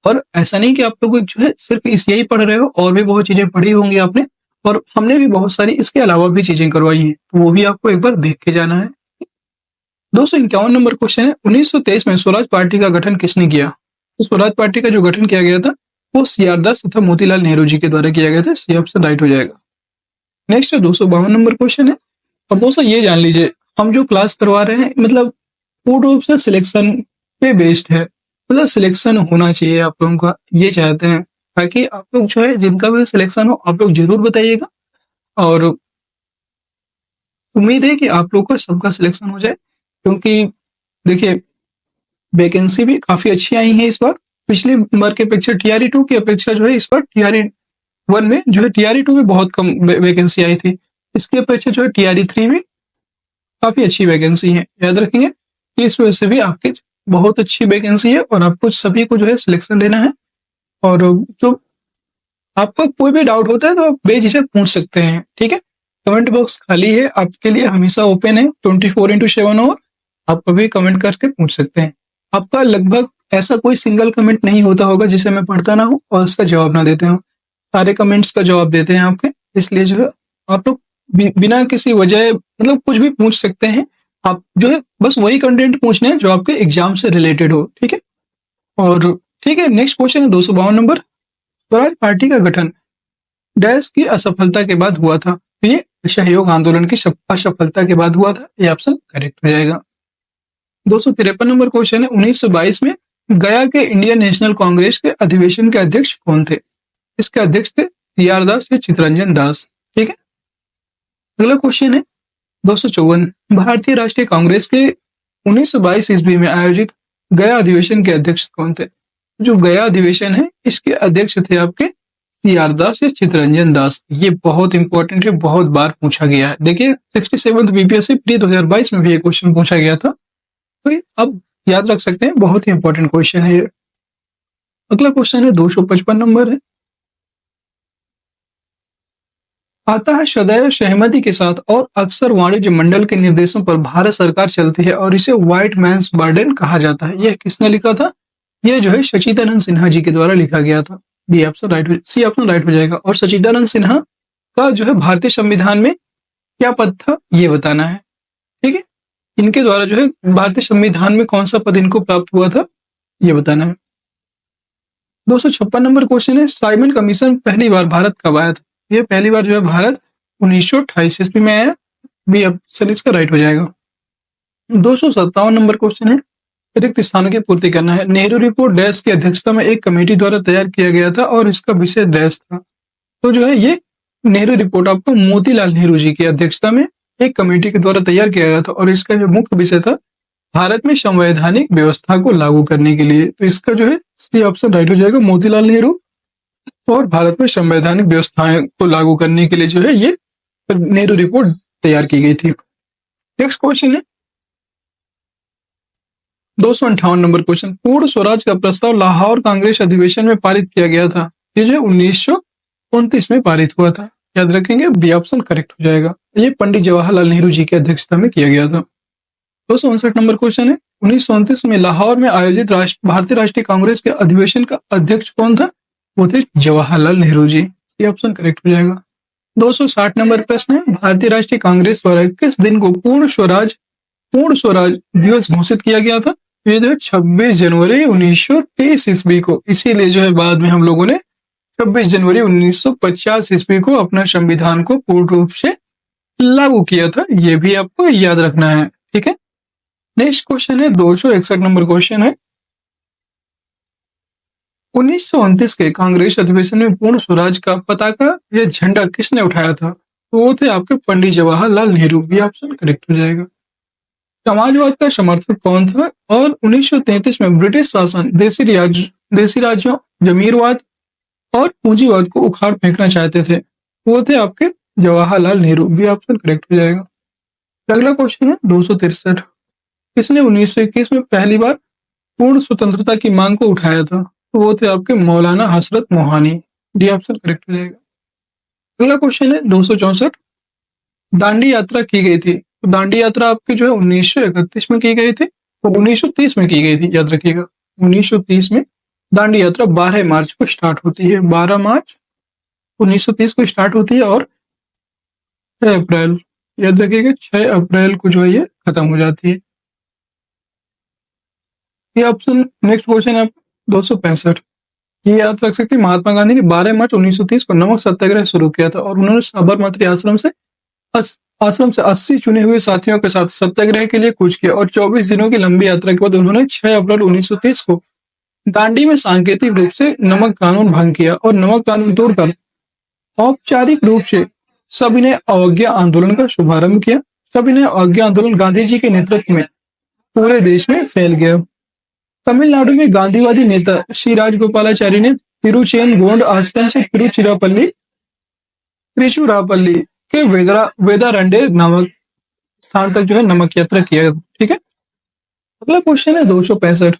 Speaker 1: और ऐसा नहीं कि आप लोग जो है सिर्फ यही पढ़ रहे हो, और भी बहुत चीजें पढ़ी होंगी आपने, और हमने भी बहुत सारी इसके अलावा भी चीजें करवाई हैं, तो वो भी आपको एक बार देख के जाना है। 251 नंबर क्वेश्चन है, 1923 में स्वराज पार्टी का गठन किसने किया? तो स्वराज पार्टी का जो गठन किया गया था वो सी.आर. दास तथा मोतीलाल नेहरू जी के द्वारा किया गया था। सी ऑप्शन राइट हो जाएगा। नेक्स्ट 252 नंबर क्वेश्चन है, और दोस्तों ये जान लीजिए, हम जो क्लास करवा रहे हैं मतलब पूर्ण रूप से सिलेक्शन पे बेस्ड है, मतलब सिलेक्शन होना चाहिए आप लोगों का, ये चाहते हैं, ताकि आप लोग जो है जिनका भी सिलेक्शन हो आप लोग जरूर बताइएगा। और उम्मीद है कि आप लोग का सबका सिलेक्शन हो जाए, क्योंकि देखिए वैकेंसी भी काफी अच्छी आई है इस बार। पिछली बार की अपेक्षा टीआरई 2 की अपेक्षा जो है इस बार टीआरई 1 में जो है टीआरई 2 में बहुत कम वैकेंसी आई थी, इसकी अपेक्षा जो है टीआरई 3 में काफी अच्छी वैकेंसी है। याद रखेंगे कि इस वजह से भी आपकी बहुत अच्छी वैकेंसी है, और आपको सभी को जो है सिलेक्शन लेना है। और जो आपका कोई भी डाउट होता है तो आप बेझिझक पूछ सकते हैं, ठीक है। कमेंट बॉक्स खाली है आपके लिए, हमेशा ओपन है 24/7, और आप कभी कमेंट करके पूछ सकते हैं। आपका लगभग ऐसा कोई सिंगल कमेंट नहीं होता होगा जिसे मैं पढ़ता ना हूं और उसका जवाब ना देते हूँ, सारे कमेंट्स का जवाब देते हैं आपके। इसलिए जो है आप लोग बिना किसी वजह मतलब कुछ भी पूछ सकते हैं। आप जो है बस वही कंटेंट पूछना है जो आपके एग्जाम से रिलेटेड हो, ठीक है। और ठीक है, नेक्स्ट क्वेश्चन है 252 नंबर। स्वराज पार्टी का गठन डैश की असफलता के बाद हुआ था। तो ये असहयोग आंदोलन की असफलता के बाद हुआ था, ये ऑप्शन करेक्ट हो जाएगा। 253 नंबर क्वेश्चन है 1922 में गया के इंडियन नेशनल कांग्रेस के अधिवेशन के अध्यक्ष कौन थे? इसके अध्यक्ष थे सी.आर. दास या चित्तरंजन दास, ठीक है। अगला क्वेश्चन है 254, भारतीय राष्ट्रीय कांग्रेस के 1922 ईस्वी में आयोजित गया अधिवेशन के अध्यक्ष कौन थे? जो गया अधिवेशन है इसके अध्यक्ष थे आपके सी.आर. दास या चित्तरंजन दास। ये बहुत इंपॉर्टेंट है, बहुत बार पूछा गया है। देखिए 67 बीपीएससी प्री 2022 में भी ये क्वेश्चन पूछा गया था, तो अब याद रख सकते हैं, बहुत ही इंपॉर्टेंट क्वेश्चन है ये। अगला क्वेश्चन है 255 नंबर है, आता है सदैव सहमति के साथ और अक्सर वाणिज्य मंडल के निर्देशों पर भारत सरकार चलती है और इसे व्हाइट मैन्स बर्डन कहा जाता है। यह किसने लिखा था? यह जो है सचिदानंद सिन्हा जी के द्वारा लिखा गया था। बी ऑप्शन राइट हो, सी ऑप्शन राइट हो जाएगा। और सचिदानंद सिन्हा का जो है भारतीय संविधान में क्या पद था ये बताना है, ठीक है। इनके द्वारा जो है भारतीय संविधान में कौन सा पद इनको प्राप्त हुआ था ये बताना है। 256 नंबर क्वेश्चन है, साइमन कमीशन पहली बार भारत कब आया था? ये पहली बार जो है भारत 1928 ईस्वी में आया। बी ऑप्शन इसका राइट हो जाएगा। 257 नंबर क्वेश्चन है, रिक्त स्थानों की पूर्ति करना है। नेहरू रिपोर्ट डैश की अध्यक्षता में एक कमेटी द्वारा तैयार किया गया था और इसका विषय डैश था। तो जो है ये नेहरू रिपोर्ट आपको मोतीलाल नेहरू जी की अध्यक्षता में एक कमेटी के द्वारा तैयार किया गया था और इसका जो मुख्य विषय था भारत में संवैधानिक व्यवस्था को लागू करने के लिए। तो इसका जो है सी ऑप्शन राइट हो जाएगा, मोतीलाल नेहरू। और भारत में संवैधानिक व्यवस्थाएं को लागू करने के लिए जो है ये नेहरू रिपोर्ट तैयार की गई थी। नेक्स्ट क्वेश्चन है 258 नंबर क्वेश्चन, पूर्ण स्वराज का प्रस्ताव लाहौर कांग्रेस अधिवेशन में पारित किया गया था। ये जो है 1929 में पारित हुआ था, याद रखेंगे। बी ऑप्शन करेक्ट हो जाएगा। ये पंडित जवाहरलाल नेहरू जी की अध्यक्षता में किया गया था। 259 नंबर क्वेश्चन है, 1929 में लाहौर में आयोजित भारतीय राष्ट्रीय कांग्रेस के अधिवेशन का अध्यक्ष कौन था? वो थे जवाहरलाल नेहरू जी। ये ऑप्शन करेक्ट हो जाएगा। 260 नंबर प्रश्न है, भारतीय राष्ट्रीय कांग्रेस द्वारा किस दिन को पूर्ण स्वराज दिवस घोषित किया गया था? ये जो है 26 जनवरी 1923 ईस्वी को। इसीलिए जो है बाद में हम लोगों ने 26 जनवरी 1950 ईस्वी को अपना संविधान को पूर्ण रूप से लागू किया था। ये भी आपको याद रखना है, ठीक है। नेक्स्ट क्वेश्चन है 261 नंबर क्वेश्चन है, 1929 के कांग्रेस अधिवेशन में पूर्ण स्वराज का पताका या झंडा किसने उठाया था? तो वो थे आपके पंडित जवाहरलाल नेहरू। भी ऑप्शन करेक्ट हो जाएगा। समाजवाद का समर्थक कौन था? और 1933 में ब्रिटिश शासन देसी राज्यों, जमीरवाद और पूंजीवाद को उखाड़ फेंकना चाहते थे, वो थे आपके जवाहरलाल नेहरू। भी ऑप्शन करेक्ट हो जाएगा। अगला क्वेश्चन है 263, किसने 1921 में पहली बार पूर्ण स्वतंत्रता की मांग को उठाया था? तो वो थे आपके मौलाना हसरत मोहानी। डी ऑप्शन करेक्ट हो जाएगा। अगला क्वेश्चन है 264, दांडी यात्रा की गई थी। तो दांडी यात्रा आपकी जो है 1931 में की गई थी और 1930 में की गई थी, याद रखिएगा। 1930 में दांडी यात्रा 12 मार्च को स्टार्ट होती है। 12 मार्च 1930 को स्टार्ट होती है और 6 अप्रैल, याद रखिएगा, 6 अप्रैल को जो है ये खत्म हो जाती है। ये ऑप्शन नेक्स्ट क्वेश्चन है 265, ये याद रख सकते हैं, महात्मा गांधी ने 12 मार्च 1930 को नमक सत्याग्रह शुरू किया था और उन्होंने साबरमती आश्रम से 80 चुने हुए साथियों के साथ सत्याग्रह के लिए कूच किया और 24 दिनों की लंबी यात्रा के बाद उन्होंने 6 अप्रैल 1930 को दांडी में सांकेतिक रूप से नमक कानून भंग किया और नमक कानून तोड़कर औपचारिक रूप से सविनय अवज्ञा आंदोलन का शुभारंभ किया। सविनय अवज्ञा आंदोलन गांधी जी के नेतृत्व में पूरे देश में फैल गया। तमिलनाडु में गांधीवादी नेता श्री राजगोपालाचारी ने तिरुचेनगोंड आश्रम से त्रिचुरापल्ली के वेदारंडे नामक स्थान तक जो है नमक यात्रा किया, ठीक है। अगला क्वेश्चन है 265,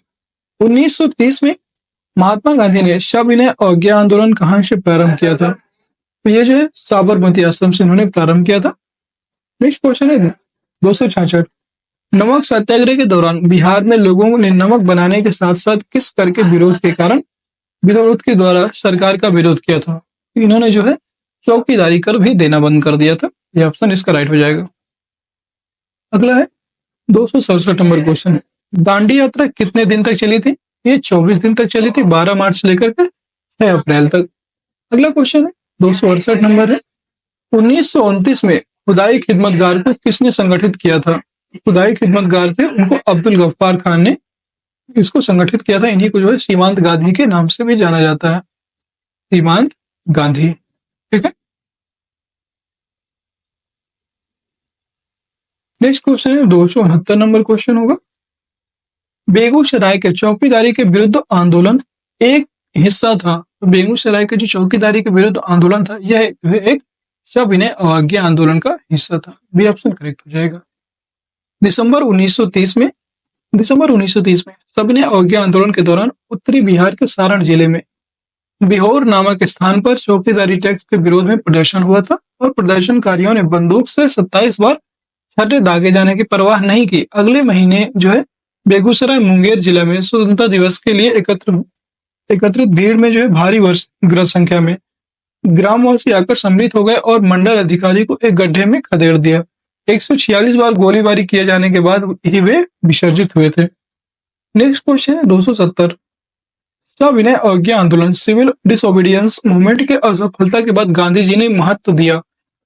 Speaker 1: 1930 में महात्मा गांधी ने सविनय अवज्ञा आंदोलन कहां से प्रारंभ किया था? तो ये जो है साबरमती आश्रम से उन्होंने प्रारंभ किया था। नेक्स्ट क्वेश्चन है 266, नमक सत्याग्रह के दौरान बिहार में लोगों ने नमक बनाने के साथ साथ किस कर के विरोध के द्वारा सरकार का विरोध किया था? इन्होंने जो है चौकीदारी कर भी देना बंद कर दिया था। ये ऑप्शन इसका राइट हो जाएगा। अगला है 267 नंबर क्वेश्चन है, दांडी यात्रा कितने दिन तक चली थी? ये 24 दिन तक चली थी, 12 मार्च से लेकर के 6 अप्रैल तक। अगला क्वेश्चन है 268 नंबर है, 1929 में खुदाई खिदमतगार को किसने संगठित किया था? खुदाई खिदमतगार थे, उनको अब्दुल गफ्फार खान ने इसको संगठित किया था। इन्हीं को जो है सीमांत गांधी के नाम से भी जाना जाता है, सीमांत गांधी। ठीक है। नेक्स्ट क्वेश्चन है 269 नंबर क्वेश्चन होगा, बेगूसराय के चौकीदारी के विरुद्ध आंदोलन एक हिस्सा था। तो बेगूसराय के जो चौकीदारी के विरुद्ध आंदोलन था, यह एक सविनय अवज्ञा आंदोलन का हिस्सा था। बी ऑप्शन करेक्ट हो जाएगा। दिसंबर 1930 में सविनय अवज्ञा आंदोलन के दौरान उत्तरी बिहार के सारण जिले में बिहोर नामक स्थान पर चौकीदारी टैक्स के विरोध में प्रदर्शन हुआ था और प्रदर्शनकारियों ने बंदूक से 27 बार छर्रे दागे जाने की परवाह नहीं की। अगले महीने जो है बेगूसराय मुंगेर जिला में स्वतंत्रता दिवस के लिए एकत्रित भीड़ में जो है भारी वर्ग संख्या में ग्रामवासी आकर सम्मिलित हो गए और मंडल अधिकारी को एक गड्ढे में खदेड़ दिया। 146 बार गोलीबारी किए जाने के बाद ही वे विसर्जित हुए थे। नेक्स्ट क्वेश्चन है 270, सविनय अवज्ञा आंदोलन सिविल डिसोबीडियंस मूवमेंट के असफलता के बाद गांधी जी ने महत्व दिया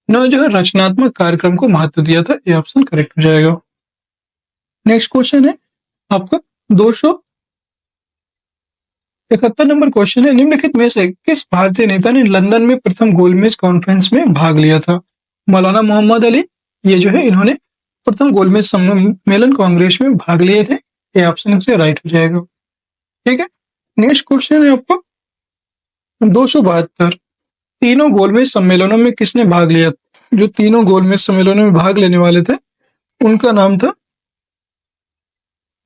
Speaker 1: न जो है रचनात्मक कार्यक्रम को महत्व दिया था। ये ऑप्शन करेक्ट हो जाएगा। नेक्स्ट क्वेश्चन है आपका 271 नंबर क्वेश्चन है, निम्नलिखित में से किस भारतीय नेता ने लंदन में प्रथम गोलमेज कॉन्फ्रेंस में भाग लिया था? मौलाना मोहम्मद अली, ये जो है इन्होंने प्रथम गोलमेज सम्मेलन कांग्रेस में भाग लिए थे। ये ऑप्शन से राइट हो जाएगा। ठीक है। नेक्स्ट क्वेश्चन है आपका 272, तीनों गोलमेज सम्मेलनों में किसने भाग लिया? जो तीनों गोलमेज सम्मेलनों में भाग लेने वाले थे उनका नाम था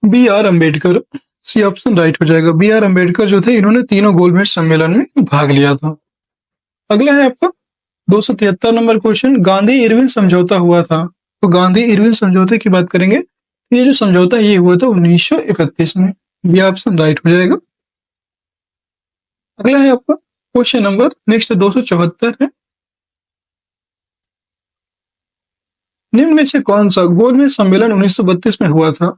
Speaker 1: B R Ambedkar. C option right हो जाएगा। बी आर अम्बेडकर जो थे इन्होंने तीनों गोलमेज सम्मेलन में भाग लिया था। अगला है आपका 273 नंबर क्वेश्चन, गांधी इरविन समझौता हुआ था। तो गांधी इरविन समझौते की बात करेंगे, ये जो समझौता ये हुआ था 1931 में। ये ऑप्शन राइट हो जाएगा। अगला है आपका क्वेश्चन नंबर नेक्स्ट 274 है, निम्न में से कौन सा गोलमेज सम्मेलन 1932 में हुआ था?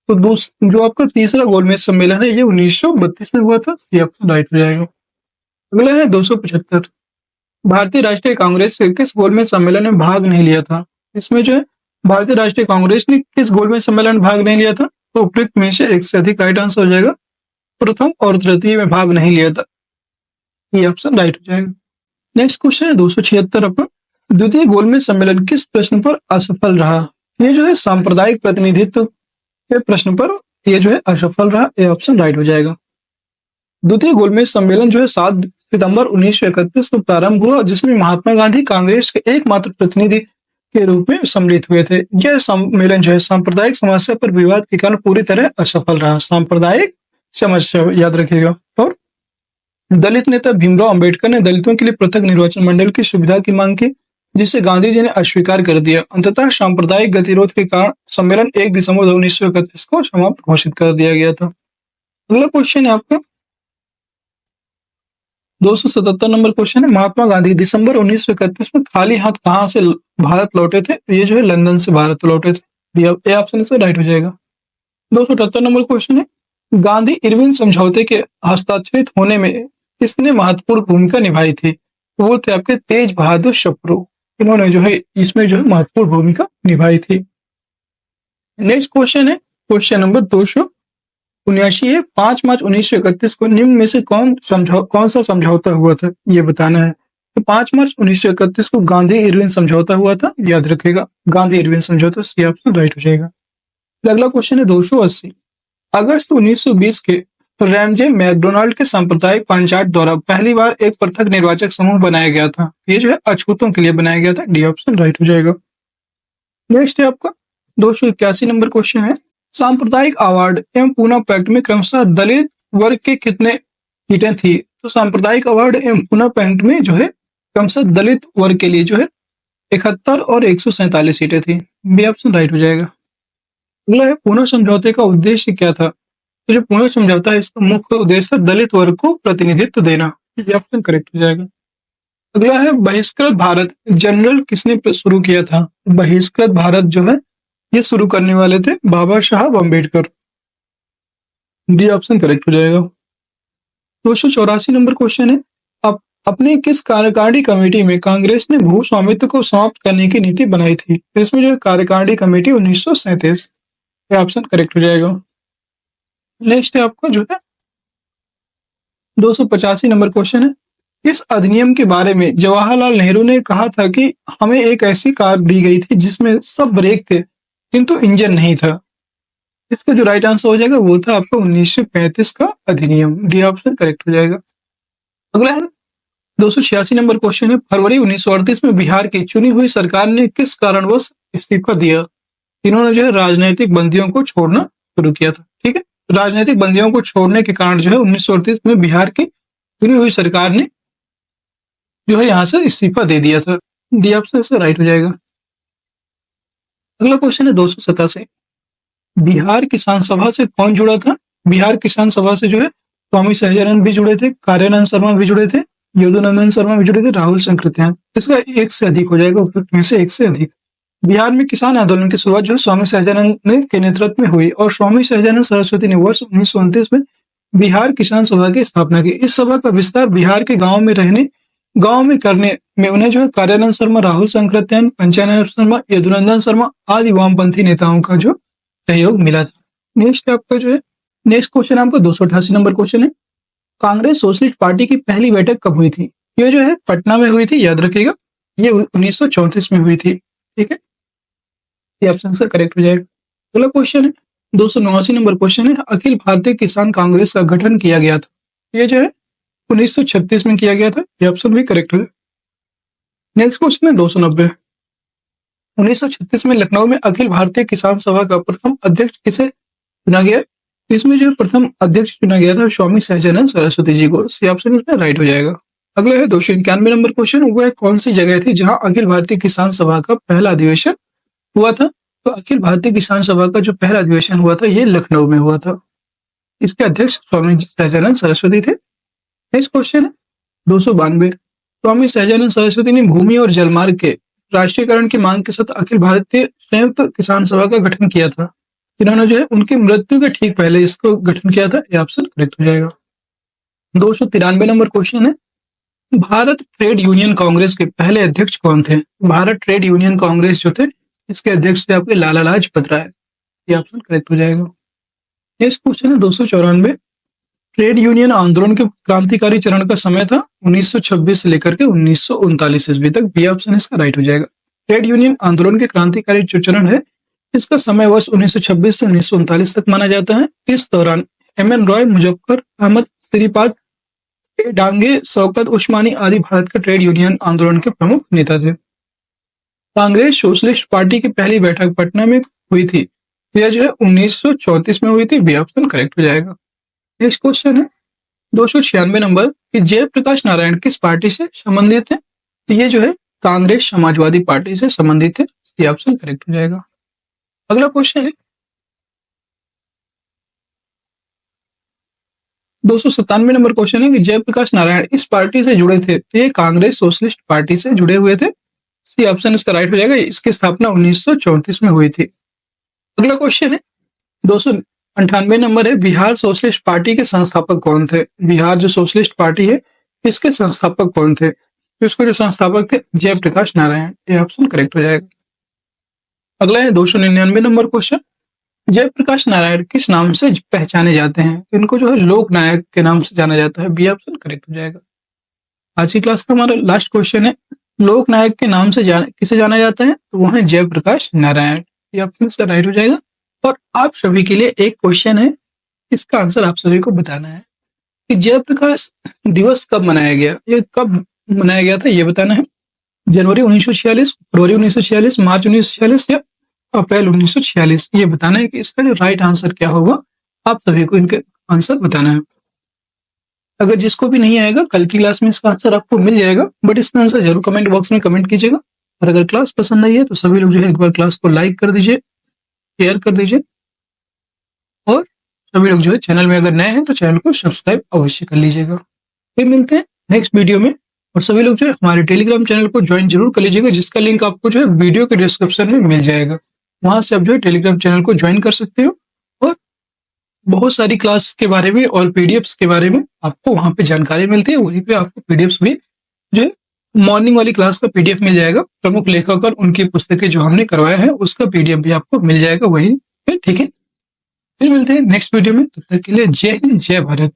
Speaker 1: तो जो आपका तीसरा गोलमेज सम्मेलन है ये 1932 में हुआ था। ये ऑप्शन राइट हो जाएगा। अगला है 275, भारतीय राष्ट्रीय कांग्रेस के किस गोलमेज सम्मेलन में भाग नहीं लिया था? इसमें जो है भारतीय राष्ट्रीय कांग्रेस ने किस गोलमेज सम्मेलन में भाग नहीं लिया था? तो उपयुक्त में से एक से अधिक राइट आंसर हो जाएगा। प्रथम और तृतीय में भाग नहीं लिया था। ये ऑप्शन राइट हो जाएगा। नेक्स्ट क्वेश्चन है 276 पर, द्वितीय गोलमेज सम्मेलन किस प्रश्न पर असफल रहा? ये जो है सांप्रदायिक प्रतिनिधित्व के प्रश्न पर ये जो है असफल रहा। ये ऑप्शन राइट हो जाएगा। द्वितीय गोलमेज सम्मेलन जो है 7 सितंबर 1931 को प्रारंभ हुआ, जिसमें महात्मा गांधी कांग्रेस के एकमात्र प्रतिनिधि के रूप में सम्मिलित हुए थे। यह सम्मेलन जो है सांप्रदायिक समस्या पर विवाद के कारण पूरी तरह असफल रहा। सांप्रदायिक समस्या याद रखिएगा। और दलित नेता भीमराव अंबेडकर ने दलितों के लिए पृथक निर्वाचन मंडल की सुविधा की मांग की, जिसे गांधी जी ने अस्वीकार कर दिया। अंततः सांप्रदायिक गतिरोध के कारण सम्मेलन 1 दिसंबर 1931 को समाप्त घोषित कर दिया गया था। अगला क्वेश्चन है आपका 277 नंबर क्वेश्चन है, महात्मा गांधी दिसंबर 1931 में खाली हाथ कहां से भारत लौटे थे? ये जो है लंदन से भारत लौटे थे। ये ऑप्शन से राइट हो जाएगा। 278 नंबर क्वेश्चन है, गांधी इरविन समझौते के हस्ताक्षरित होने में किसने महत्वपूर्ण भूमिका निभाई थी? वो थे आपके तेज बहादुर सप्रू। इन्होंने जो है इसमें जो है महत्वपूर्ण भूमिका निभाई थी। नेक्स्ट क्वेश्चन है क्वेश्चन नंबर 279 है, 5 मार्च 1931 को निम्न में से कौन सा समझौता हुआ था? ये बताना है। तो 5 मार्च 1931 को गांधी इरविन समझौता हुआ था। याद रखेगा, गांधी इरविन समझौता। सी ऑप्शन राइट हो जाएगा। अगला क्वेश्चन है 280, अगस्त 1920 के रैमजे मैकडोनाल्ड के सांप्रदायिक पंचायत द्वारा पहली बार एक पृथक निर्वाचक समूह बनाया गया था। ये जो है अछूतों के लिए बनाया गया था। डी ऑप्शन राइट हो जाएगा। नेक्स्ट है आपका 281 नंबर क्वेश्चन है, सांप्रदायिक अवार्ड एवं पूना पैक्ट में क्रमशः दलित वर्ग के कितने सीटें थी? तो सांप्रदायिक अवार्ड एवं पूना पैक्ट में जो है क्रमशः दलित वर्ग के लिए जो है 71 और 147 सीटें थी। बी ऑप्शन राइट हो जाएगा। अगला है पूना समझौते का उद्देश्य क्या था? तो जो पूना समझौता है इसका मुख्य उद्देश्य दलित वर्ग को प्रतिनिधित्व देना। ये ऑप्शन करेक्ट हो जाएगा। अगला है बहिष्कृत भारत जनरल किसने शुरू किया था? बहिष्कृत भारत जो है ये शुरू करने वाले थे बाबा Saheb Ambedkar. D option correct हो जाएगा। 284 नंबर क्वेश्चन है, अपने किस कार्यकारिणी कमेटी में कांग्रेस ने भू स्वामित्व को समाप्त करने की नीति बनाई थी? तो इसमें जो है कार्यकारिणी कमेटी 1937, ये ऑप्शन करेक्ट हो जाएगा। नेक्स्ट है आपका जो है 285 नंबर क्वेश्चन है, इस अधिनियम के बारे में जवाहरलाल नेहरू ने कहा था कि हमें एक ऐसी कार दी गई थी जिसमें सब ब्रेक थे किंतु इंजन नहीं था। इसका जो राइट आंसर हो जाएगा वो था आपका 1935 का अधिनियम। डी ऑप्शन करेक्ट हो जाएगा। अगला है 286 नंबर क्वेश्चन है, फरवरी 1938 में बिहार की चुनी हुई सरकार ने किस कारणवश इस्तीफा दिया? इन्होंने जो है राजनीतिक बंदियों को छोड़ना शुरू किया था। ठीक है, राजनीतिक बंदियों को छोड़ने के कारण जो है 1938 में बिहार की चुनी हुई सरकार ने जो है यहां से इस्तीफा दे दिया था। डी ऑप्शन इसका राइट हो जाएगा। अगला क्वेश्चन है 287, बिहार किसान सभा से कौन जुड़ा था? बिहार किसान सभा से जो है स्वामी सहजानंद भी जुड़े थे, कार्यानंद शर्मा भी जुड़े थे, यदुनंदन शर्मा भी जुड़े थे, राहुल शंकरत्यान। इसका एक से अधिक हो जाएगा, उपयुक्त में से एक से अधिक। बिहार में किसान आंदोलन की शुरुआत जो स्वामी सहजानंद के नेतृत्व में हुई और स्वामी सहजानंद सरस्वती ने वर्ष 1929 में बिहार किसान सभा की स्थापना की। इस सभा का विस्तार बिहार के गांव में करने में उन्हें जो है कार्यानंद शर्मा, राहुल शंकरत्यान, पंचानन शर्मा, यदुनंदन शर्मा आदि वामपंथी नेताओं का जो सहयोग मिला था। नेक्स्ट आपका जो है नेक्स्ट क्वेश्चन आपका 288 नंबर क्वेश्चन है, कांग्रेस सोशलिस्ट पार्टी की पहली बैठक कब हुई थी? ये जो है पटना में हुई थी, याद रखिएगा। ये 1934 में हुई थी। ठीक है, ये ऑप्शन से करेक्ट हो जाएगा। अगला क्वेश्चन है 289 नंबर क्वेश्चन है, अखिल भारतीय किसान कांग्रेस का गठन किया गया था? ये जो है 1936 में किया गया था। ये ऑप्शन भी करेक्ट है। नेक्स्ट क्वेश्चन है 290, 1936 में लखनऊ में अखिल भारतीय किसान सभा का प्रथम अध्यक्ष किसे चुना गया? इसमें जो प्रथम अध्यक्ष चुना गया था स्वामी सहजानंद सरस्वती जी को। सी ऑप्शन इसमें राइट हो जाएगा। अगला है 291 नंबर क्वेश्चन, वह कौन सी जगह थी जहां अखिल भारतीय किसान सभा का पहला अधिवेशन हुआ था? तो अखिल भारतीय किसान सभा का जो पहला अधिवेशन हुआ था ये लखनऊ में हुआ था। इसके अध्यक्ष स्वामी सहजानंद सरस्वती थे। नेक्स्ट क्वेश्चन है 292, स्वामी सहजानंद सरस्वती ने भूमि और जलमार्ग के राष्ट्रीयकरण की मांग के साथ अखिल भारतीय संयुक्त किसान सभा का गठन किया था। इन्होंने जो है उनकी मृत्यु के ठीक पहले इसको गठन किया था। यह ऑप्शन करेक्ट हो जाएगा। 293 नंबर क्वेश्चन है, भारत ट्रेड यूनियन कांग्रेस के पहले अध्यक्ष कौन थे? भारत ट्रेड यूनियन कांग्रेस जो थे इसके अध्यक्ष थे आपके लाला लाजपत राय। ये ऑप्शन करेक्ट हो जाएगा। नेक्स्ट क्वेश्चन है 294, ट्रेड यूनियन आंदोलन के क्रांतिकारी चरण का समय था 1926 से लेकर के 1939 ईस्वी तक। बी ऑप्शन इसका राइट हो जाएगा। ट्रेड यूनियन आंदोलन के क्रांतिकारी जो चरण है इसका समय वर्ष 1926 से 1939 तक माना जाता है। इस दौरान एम.एन. रॉय, मुजफ्फर अहमद, श्रीपाद डांगे, शौकत उस्मानी आदि भारत के ट्रेड यूनियन आंदोलन के प्रमुख नेता थे। कांग्रेस सोशलिस्ट पार्टी की पहली बैठक पटना में हुई थी। यह जो है 1934 में हुई थी। बी ऑप्शन करेक्ट हो जाएगा। नेक्स्ट क्वेश्चन है 296 नंबर कि जयप्रकाश नारायण किस पार्टी से संबंधित थे? ये जो है कांग्रेस समाजवादी पार्टी से संबंधित थे। ये ऑप्शन करेक्ट हो जाएगा। अगला क्वेश्चन है 297 नंबर क्वेश्चन है कि जयप्रकाश नारायण इस पार्टी से जुड़े थे? तो ये कांग्रेस सोशलिस्ट पार्टी से जुड़े हुए थे। सी ऑप्शन इसका राइट हो जाएगा। इसकी स्थापना 1934 में हुई थी। अगला क्वेश्चन है 298 नंबर है, बिहार सोशलिस्ट पार्टी के संस्थापक कौन थे? बिहार जो सोशलिस्ट पार्टी है इसके संस्थापक कौन थे? तो इसके जो संस्थापक थे जयप्रकाश नारायण। ये ऑप्शन करेक्ट हो जाएगा। अगला है 299 नंबर क्वेश्चन, जयप्रकाश नारायण किस नाम से पहचाने जाते हैं? इनको जो है लोक नायक के नाम से जाना जाता है। बी ऑप्शन करेक्ट हो जाएगा। आज की क्लास का हमारा लास्ट क्वेश्चन है, लोक नायक के नाम से किसे जाना जाता है? तो वो है जयप्रकाश नारायण। ये ऑप्शन इसका राइट हो जाएगा। और आप सभी के लिए एक क्वेश्चन है, इसका आंसर आप सभी को बताना है कि जयप्रकाश दिवस कब मनाया गया? ये कब मनाया गया था ये बताना है। जनवरी 1946, फरवरी 1946, मार्च 1946 या अप्रैल 1946? ये बताना है कि इसका जो राइट आंसर क्या होगा। आप सभी को इनके आंसर बताना है। अगर जिसको भी नहीं आएगा कल की क्लास में इसका आंसर आपको मिल जाएगा, बट इसका आंसर जरूर कमेंट बॉक्स में कमेंट कीजिएगा। और अगर क्लास पसंद आई है तो सभी लोग जो है एक बार क्लास को लाइक कर दीजिए, शेयर कर दीजिए, और सभी लोग जो है चैनल में अगर नए हैं तो चैनल को सब्सक्राइब अवश्य कर लीजिएगा। फिर मिलते हैं नेक्स्ट वीडियो में। और सभी लोग जो है हमारे टेलीग्राम चैनल को ज्वाइन जरूर कर लीजिएगा, जिसका लिंक आपको जो है वीडियो के डिस्क्रिप्शन में मिल जाएगा। वहां से आप जो है टेलीग्राम चैनल को ज्वाइन कर सकते हो और बहुत सारी क्लास के बारे में और पीडीएफ्स के बारे में आपको वहां पे जानकारी मिलती है। वहीं पे आपको पीडीएफ्स भी जो है मॉर्निंग वाली क्लास का पीडीएफ मिल जाएगा, प्रमुख लेखक और उनकी पुस्तकें जो हमने करवाया है उसका पीडीएफ भी आपको मिल जाएगा वहीं पे। ठीक है, फिर मिलते हैं नेक्स्ट वीडियो में, तब तक के लिए जय हिंद, जय भारत।